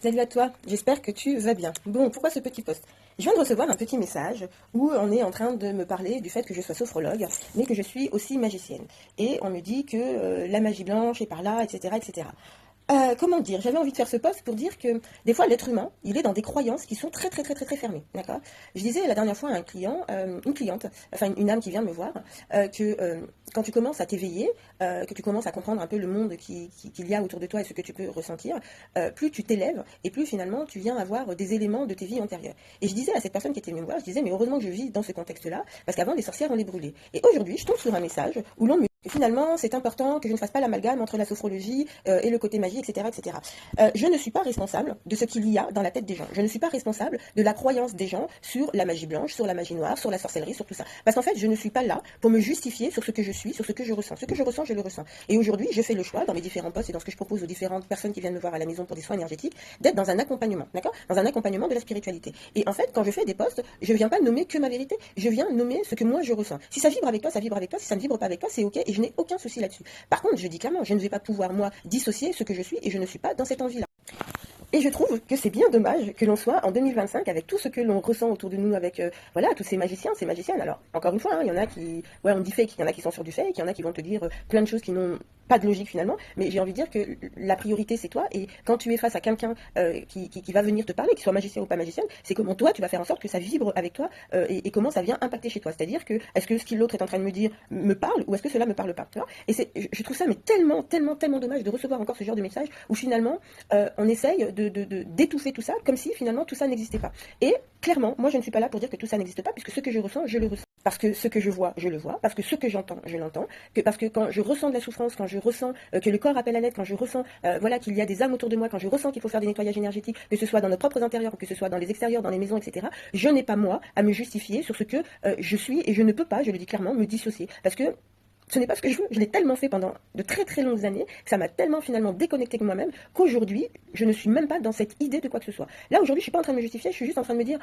Salut à toi, j'espère que tu vas bien. Bon, pourquoi ce petit post? Je viens de recevoir un petit message où on est en train de me parler du fait que je sois sophrologue, mais que je suis aussi magicienne. Et on me dit que la magie blanche est par là, etc., etc. Comment dire? J'avais envie de faire ce post pour dire que des fois l'être humain, il est dans des croyances qui sont très très très très très fermées, d'accord? Je disais la dernière fois à un client, une cliente, enfin une âme qui vient me voir, que quand tu commences à t'éveiller, que tu commences à comprendre un peu le monde qu'il y a autour de toi et ce que tu peux ressentir, plus tu t'élèves et plus finalement tu viens avoir des éléments de tes vies antérieures. Et je disais à cette personne qui était venue me voir, je disais mais heureusement que je vis dans ce contexte-là, parce qu'avant les sorcières on les brûlait. Et aujourd'hui je tombe sur un message où l'on me finalement, c'est important que je ne fasse pas l'amalgame entre la sophrologie et le côté magie, etc., etc. Je ne suis pas responsable de ce qu'il y a dans la tête des gens. Je ne suis pas responsable de la croyance des gens sur la magie blanche, sur la magie noire, sur la sorcellerie, sur tout ça. Parce qu'en fait, je ne suis pas là pour me justifier sur ce que je suis, sur ce que je ressens. Ce que je ressens, je le ressens. Et aujourd'hui, je fais le choix, dans mes différents postes et dans ce que je propose aux différentes personnes qui viennent me voir à la maison pour des soins énergétiques, d'être dans un accompagnement, d'accord? Dans un accompagnement de la spiritualité. Et en fait, quand je fais des postes, je ne viens pas nommer que ma vérité, je viens nommer ce que moi je ressens. Si ça vibre avec toi, ça vibre avec toi. Si ça ne vibre pas avec toi, c'est ok. Et je n'ai aucun souci là-dessus. Par contre, je dis clairement, je ne vais pas pouvoir, moi, dissocier ce que je suis et je ne suis pas dans cette envie-là. Et je trouve que c'est bien dommage que l'on soit en 2025 avec tout ce que l'on ressent autour de nous, avec voilà tous ces magiciens, ces magiciennes. Alors, encore une fois, il y en a qui, ouais, on dit fake, il y en a qui sont sur du fake, il y en a qui vont te dire plein de choses qui n'ont pas de logique finalement, mais j'ai envie de dire que la priorité c'est toi, et quand tu es face à quelqu'un qui va venir te parler, qu'il soit magicien ou pas magicienne, c'est comment toi tu vas faire en sorte que ça vibre avec toi et comment ça vient impacter chez toi. C'est-à-dire que est-ce que ce que l'autre est en train de me dire me parle ou est-ce que cela me parle pas, tu vois. Et je trouve ça mais tellement, tellement, tellement dommage de recevoir encore ce genre de message où finalement on essaye d'étouffer tout ça comme si finalement tout ça n'existait pas. Et clairement, moi je ne suis pas là pour dire que tout ça n'existe pas, puisque ce que je ressens, je le ressens. Parce que ce que je vois, je le vois. Parce que ce que j'entends, je l'entends. Parce que quand je ressens de la souffrance, quand je ressens que le corps appelle à l'aide, quand je ressens voilà, qu'il y a des âmes autour de moi, quand je ressens qu'il faut faire des nettoyages énergétiques, que ce soit dans nos propres intérieurs ou que ce soit dans les extérieurs, dans les maisons, etc., je n'ai pas moi à me justifier sur ce que je suis, et je ne peux pas, je le dis clairement, me dissocier. Parce que ce n'est pas ce que je veux. Je l'ai tellement fait pendant de très très longues années que ça m'a tellement finalement déconnecté de moi-même qu'aujourd'hui, je ne suis même pas dans cette idée de quoi que ce soit. Là, aujourd'hui, je suis pas en train de me justifier, je suis juste en train de me dire,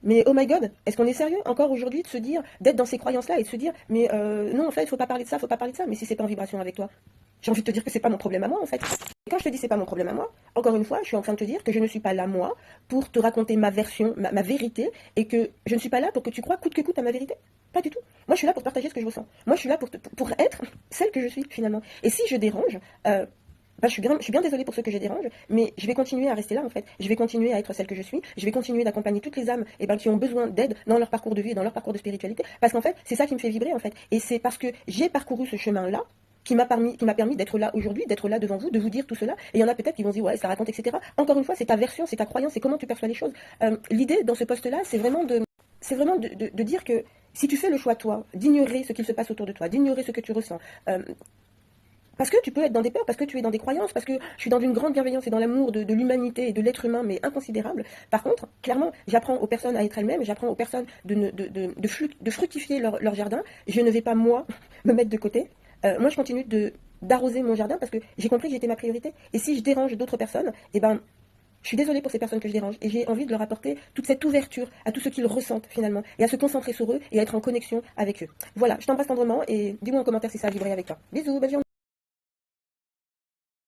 mais oh my god, est-ce qu'on est sérieux encore aujourd'hui de se dire, d'être dans ces croyances-là et de se dire, mais non, en fait, il faut pas parler de ça, faut pas parler de ça, mais si c'est pas en vibration avec toi, j'ai envie de te dire que c'est pas mon problème à moi en fait. Et quand je te dis c'est pas mon problème à moi, encore une fois, je suis en train de te dire que je ne suis pas là moi pour te raconter ma version, ma vérité, et que je ne suis pas là pour que tu crois coûte que coûte à ma vérité. Pas du tout. Moi je suis là pour partager ce que je ressens. Moi je suis là pour être celle que je suis finalement. Et si je dérange, je suis bien désolée pour ceux que je dérange, mais je vais continuer à rester là en fait. Je vais continuer à être celle que je suis. Je vais continuer d'accompagner toutes les âmes qui ont besoin d'aide dans leur parcours de vie et dans leur parcours de spiritualité. Parce qu'en fait, c'est ça qui me fait vibrer en fait. Et c'est parce que j'ai parcouru ce chemin-là qui m'a permis d'être là aujourd'hui, d'être là devant vous, de vous dire tout cela. Et il y en a peut-être qui vont se dire, ouais, ça raconte, etc. Encore une fois, c'est ta version, c'est ta croyance, c'est comment tu perçois les choses. L'idée dans ce poste-là, c'est vraiment de dire que si tu fais le choix, toi, d'ignorer ce qu'il se passe autour de toi, d'ignorer ce que tu ressens, parce que tu peux être dans des peurs, parce que tu es dans des croyances, parce que je suis dans une grande bienveillance et dans l'amour de l'humanité et de l'être humain, mais inconsidérable. Par contre, clairement, j'apprends aux personnes à être elles-mêmes, j'apprends aux personnes de fructifier leur jardin. Je ne vais pas, moi, me mettre de côté. Moi, je continue d'arroser mon jardin parce que j'ai compris que j'étais ma priorité. Et si je dérange d'autres personnes, eh ben, je suis désolée pour ces personnes que je dérange. Et j'ai envie de leur apporter toute cette ouverture à tout ce qu'ils ressentent finalement. Et à se concentrer sur eux et à être en connexion avec eux. Voilà, je t'embrasse tendrement et dis-moi en commentaire si ça a vibré avec toi. Bisous, bonne journée.